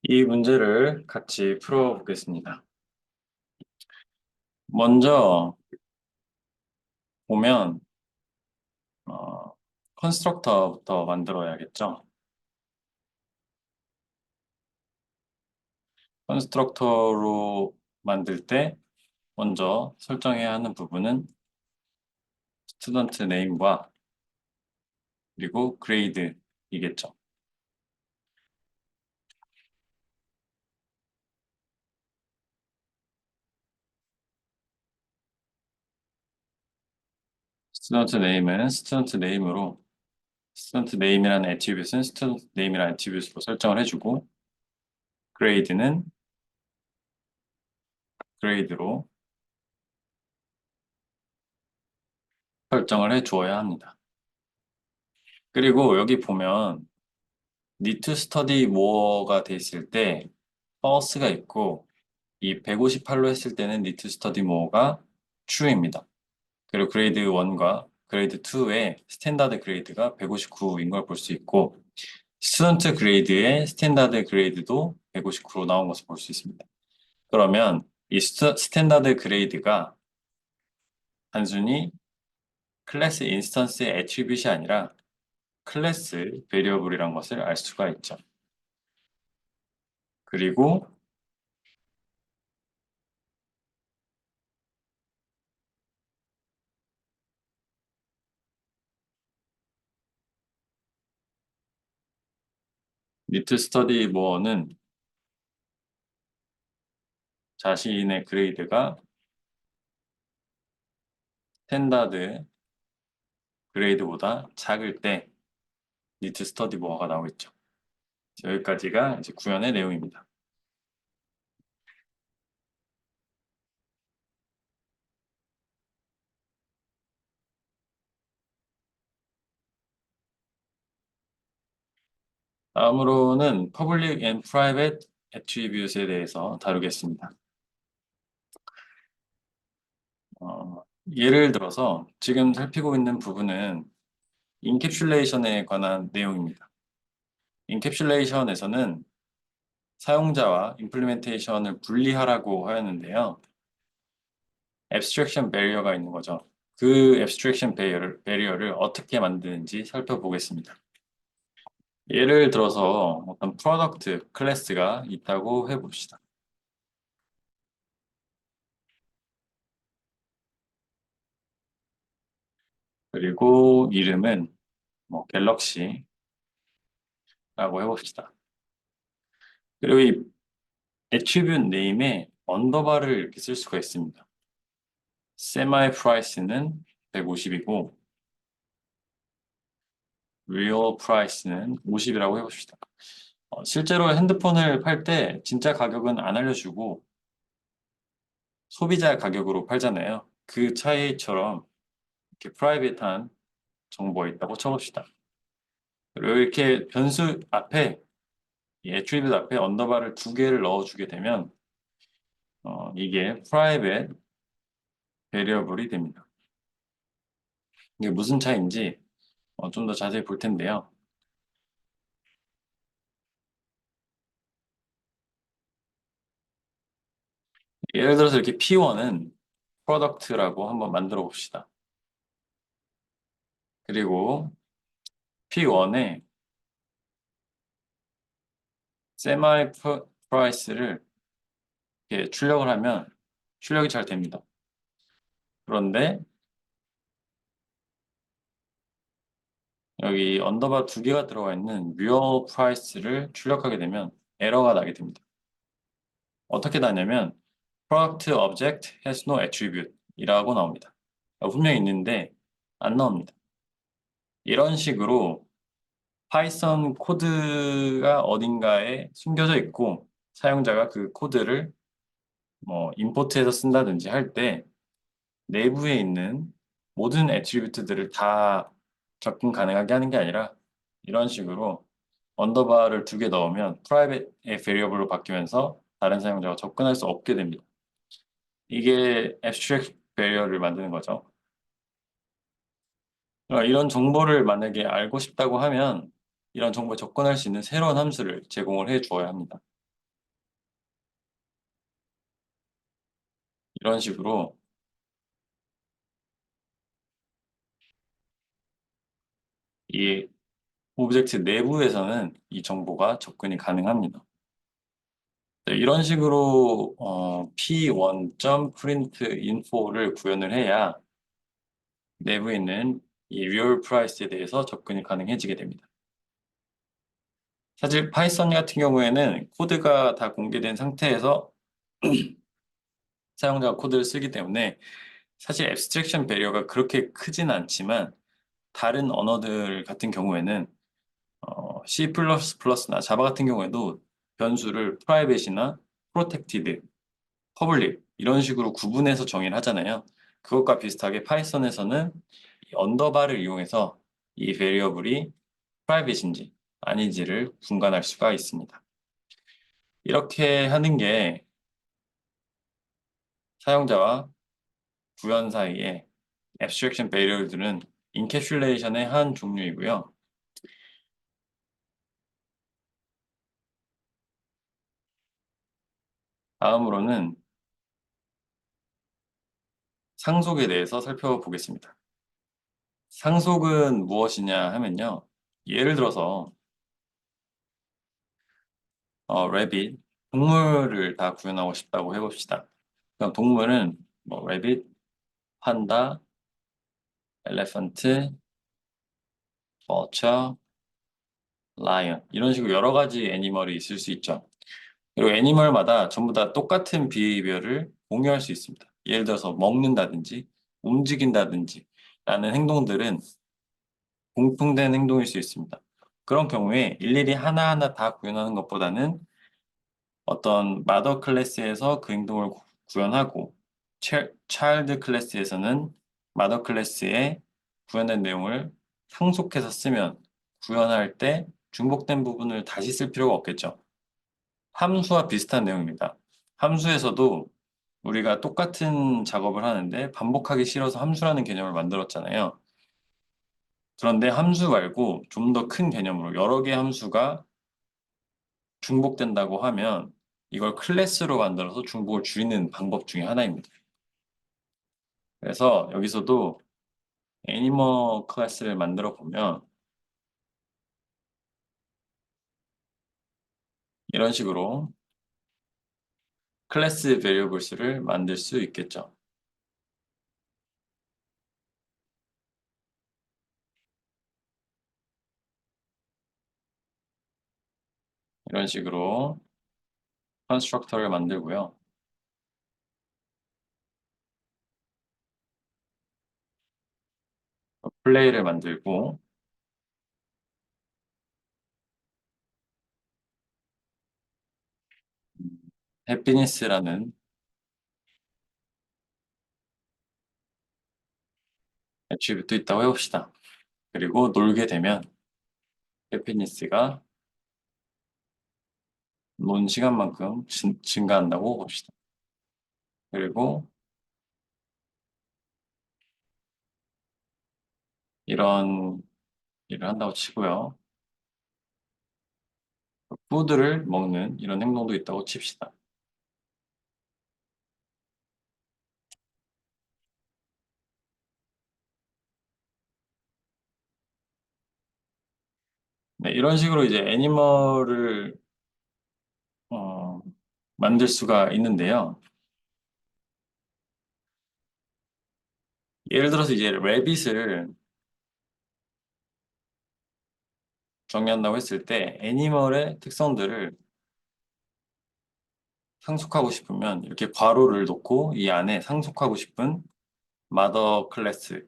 이 문제를 같이 풀어보겠습니다. 먼저 보면 어, 컨스트럭터부터 만들어야겠죠. 컨스트럭터로 만들 때 먼저 설정해야 하는 부분은 스튜던트 네임과 그리고 그레이드이겠죠. 스튜던트 네임은 스튜던트 네임으로 스튜던트 네임이라는 애트리뷰트는 스튜던트 네임이라는 애트리뷰트로 설정을 해주고 그레이드는 그레이드로 설정을 해주어야 합니다. 그리고 여기 보면 need to study more가 돼 있을 때 false가 있고 이 158로 했을 때는 need to study more가 true입니다. 그리고 그레이드 1과 그레이드 2의 스탠다드 그레이드가 159인 걸 볼 수 있고 스튜던트 그레이드의 스탠다드 그레이드도 159로 나온 것을 볼 수 있습니다. 그러면 이 스탠다드 그레이드가 단순히 클래스 인스턴스의 애트리뷰트이 아니라 클래스 베리어블이란 것을 알 수가 있죠. 그리고 need to study more는 자신의 그레이드가 스탠다드 그레이드보다 작을 때 need to study more가 나오겠죠. 여기까지가 이제 구현의 내용입니다. 다음으로는 public and private attribute에 대해서 다루겠습니다. 예를 들어서 지금 살피고 있는 부분은 인캡슐레이션에 관한 내용입니다. 인캡슐레이션에서는 사용자와 임플리멘테이션을 분리하라고 하였는데요. abstraction barrier가 있는 거죠. 그 abstraction barrier를 어떻게 만드는지 살펴보겠습니다. 예를 들어서 어떤 프로덕트 클래스가 있다고 해봅시다. 그리고 이름은 뭐 갤럭시라고 해봅시다. 그리고 이 attribute name에 언더바를 이렇게 쓸 수가 있습니다. semi price는 150이고 real price는 50이라고 해봅시다. 실제로 핸드폰을 팔 때 진짜 가격은 안 알려주고 소비자 가격으로 팔잖아요. 그 차이처럼 이렇게 프라이빗한 정보가 있다고 쳐봅시다. 그리고 이렇게 변수 앞에 이 attribute 앞에 언더바를 두 개를 넣어주게 되면 이게 private variable이 됩니다. 이게 무슨 차이인지 좀 더 자세히 볼 텐데요. 예를 들어서 이렇게 P1은 product라고 한번 만들어 봅시다. 그리고 P1에 semi price를 이렇게 출력을 하면 출력이 잘 됩니다. 그런데 여기 언더바 두 개가 들어가 있는 real price를 출력하게 되면 에러가 나게 됩니다. 어떻게 나냐면 product object has no attribute 이라고 나옵니다. 분명히 있는데 안 나옵니다. 이런 식으로 파이썬 코드가 어딘가에 숨겨져 있고 사용자가 그 코드를 뭐 임포트해서 쓴다든지 할 때 내부에 있는 모든 애트리뷰트들을 다 접근 가능하게 하는 게 아니라 이런 식으로 언더바를 두 개 넣으면 프라이빗의 베리어블로 바뀌면서 다른 사용자가 접근할 수 없게 됩니다. 이게 abstract barrier를 만드는 거죠. 이런 정보를 만약에 알고 싶다고 하면 이런 정보에 접근할 수 있는 새로운 함수를 제공을 해 주어야 합니다. 이런 식으로 이 오브젝트 내부에서는 이 정보가 접근이 가능합니다. 네, 이런 식으로 p1.printInfo를 구현을 해야 내부에 있는 이 real price에 대해서 접근이 가능해지게 됩니다. 사실 파이썬 같은 경우에는 코드가 다 공개된 상태에서 사용자가 코드를 쓰기 때문에 사실 앱스트랙션 배리어가 그렇게 크진 않지만 다른 언어들 같은 경우에는 C++나 자바 같은 경우에도 변수를 프라이빗이나 프로텍티드, 퍼블릭 이런 식으로 구분해서 정의를 하잖아요. 그것과 비슷하게 파이썬에서는 이 언더바를 이용해서 이 베리어블이 프라이빗인지 아닌지를 분간할 수가 있습니다. 이렇게 하는 게 사용자와 구현 사이에 앱스트랙션 배리어들은 인캡슐레이션의 한 종류이고요. 다음으로는 상속에 대해서 살펴보겠습니다. 상속은 무엇이냐 하면요. 예를 들어서 레빗, 동물을 다 구현하고 싶다고 해봅시다. 그럼 동물은 뭐 레빗, 판다, 엘레펀트, 버처, 라이언 이런 식으로 여러 가지 애니멀이 있을 수 있죠. 그리고 애니멀마다 전부 다 똑같은 비헤이비어를 공유할 수 있습니다. 예를 들어서 먹는다든지 움직인다든지 라는 행동들은 공통된 행동일 수 있습니다. 그런 경우에 일일이 하나하나 다 구현하는 것보다는 어떤 마더 클래스에서 그 행동을 구현하고 차일드 클래스에서는 마더 클래스에 구현된 내용을 상속해서 쓰면 구현할 때 중복된 부분을 다시 쓸 필요가 없겠죠. 함수와 비슷한 내용입니다. 함수에서도 우리가 똑같은 작업을 하는데 반복하기 싫어서 함수라는 개념을 만들었잖아요. 그런데 함수 말고 좀 더 큰 개념으로 여러 개의 함수가 중복된다고 하면 이걸 클래스로 만들어서 중복을 줄이는 방법 중에 하나입니다. 그래서 여기서도 애니멀 클래스를 만들어 보면 이런 식으로 클래스 베리어블스를 만들 수 있겠죠. 이런 식으로 컨스트럭터를 만들고요. 플레이를 만들고 해피니스라는 애트리뷰트 있다고 해봅시다. 그리고 놀게 되면 해피니스가 논 시간만큼 증가한다고 봅시다. 그리고 이런 일을 한다고 치고요. 푸드를 먹는 이런 행동도 있다고 칩시다. 네, 이런 식으로 이제 애니멀을 어, 만들 수가 있는데요. 예를 들어서 이제 레빗을 정의한다고 했을 때 애니멀의 특성들을 상속하고 싶으면 이렇게 괄호를 놓고 이 안에 상속하고 싶은 마더 클래스,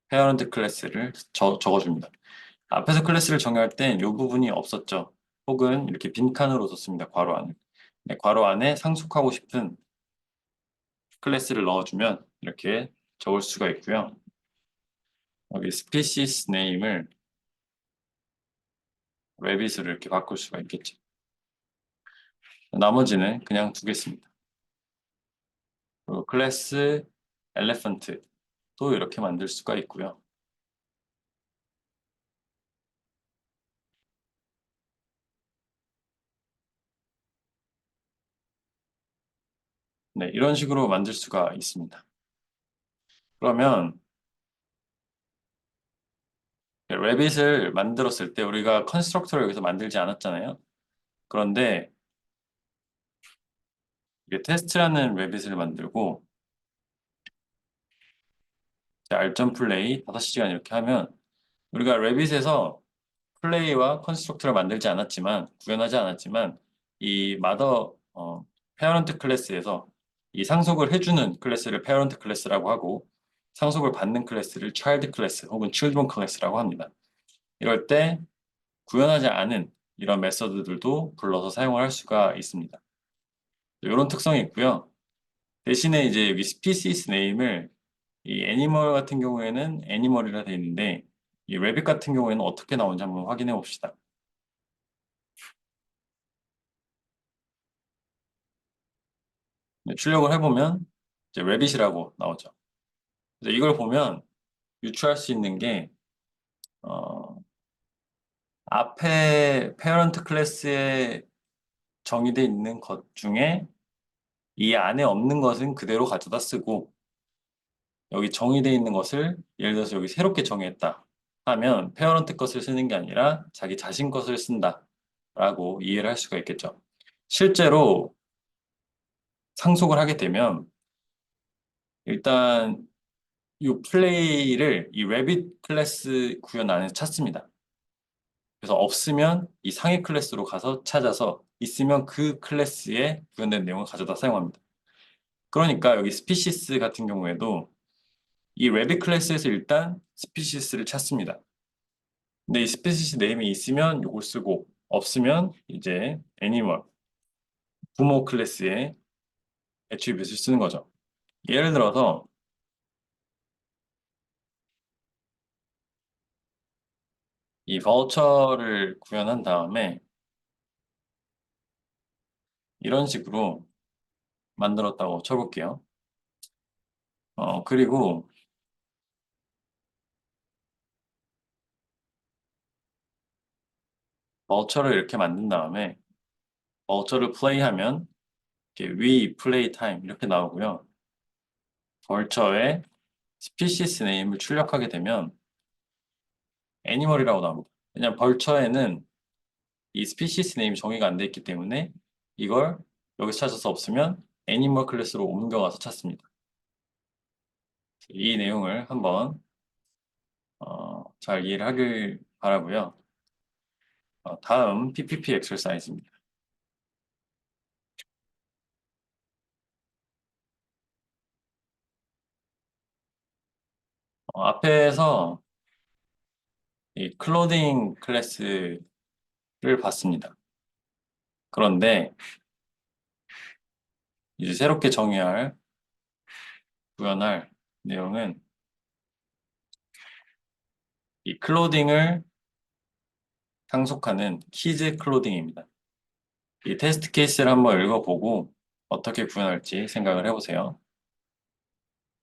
페어런트 클래스를 적어줍니다. 앞에서 클래스를 정의할 땐 이 부분이 없었죠. 혹은 이렇게 빈칸으로 뒀습니다. 괄호 안에. 네, 괄호 안에 상속하고 싶은 클래스를 넣어주면 이렇게 적을 수가 있고요. 여기 스피시스 네임을 레빗으로 이렇게 바꿀 수가 있겠죠. 나머지는 그냥 두겠습니다. 그리고 클래스 엘레펀트 또 이렇게 만들 수가 있고요. 네, 이런 식으로 만들 수가 있습니다. 그러면 레빗을 만들었을 때 우리가 컨스트럭터를 여기서 만들지 않았잖아요. 그런데 이게 테스트라는 레빗을 만들고 알점 플레이 5시간 이렇게 하면 우리가 레빗에서 플레이와 컨스트럭터를 만들지 않았지만 구현하지 않았지만 이 마더 페어런트 클래스에서 이 상속을 해주는 클래스를 페어런트 클래스라고 하고 상속을 받는 클래스를 차일드 클래스 혹은 children 클래스라고 합니다. 이럴 때 구현하지 않은 이런 메서드들도 불러서 사용을 할 수가 있습니다. 이런 특성이 있고요. 대신에 이제 여기 species name을 이 애니멀 같은 경우에는 애니멀이라 되어 있는데 이 rabbit 같은 경우에는 어떻게 나오는지 한번 확인해 봅시다. 네, 출력을 해보면 이제 rabbit이라고 나오죠. 그래서 이걸 보면 유추할 수 있는 게 어, 앞에 parent 클래스에 정의되어 있는 것 중에 이 안에 없는 것은 그대로 가져다 쓰고 여기 정의되어 있는 것을 예를 들어서 여기 새롭게 정의했다 하면 페어런트 것을 쓰는 게 아니라 자기 자신 것을 쓴다 라고 이해를 할 수가 있겠죠. 실제로 상속을 하게 되면 일단 이 플레이를 이 rabbit 클래스 구현 안에서 찾습니다. 그래서 없으면 이 상위 클래스로 가서 찾아서 있으면 그 클래스에 구현된 내용을 가져다 사용합니다. 그러니까 여기 스피시스 같은 경우에도 이 rabbit 클래스에서 일단 스피시스를 찾습니다. 근데 이 스피시스 네임이 있으면 이걸 쓰고 없으면 이제 애니멀, 부모 클래스의 애트리뷰트를 쓰는 거죠. 예를 들어서 이 바우처를 구현한 다음에 이런 식으로 만들었다고 쳐볼게요. 그리고 바우처를 이렇게 만든 다음에 바우처를 플레이하면 이렇게 위 플레이 타임 이렇게 나오고요. 벌처의 스피시스 네임을 출력하게 되면 애니멀이라고 나옵니다. 왜냐하면 벌처에는 이 스피시스 네임 정의가 안 돼 있기 때문에 이걸 여기서 찾아서 없으면 애니멀 클래스로 옮겨가서 찾습니다. 이 내용을 한번 잘 이해를 하길 바라고요. 다음 PPP 엑설사이즈입니다. 앞에서 이 클로딩 클래스를 봤습니다. 그런데 이제 새롭게 정의할 구현할 내용은 이 클로딩을 상속하는 키즈 클로딩입니다. 이 테스트 케이스를 한번 읽어보고 어떻게 구현할지 생각을 해보세요.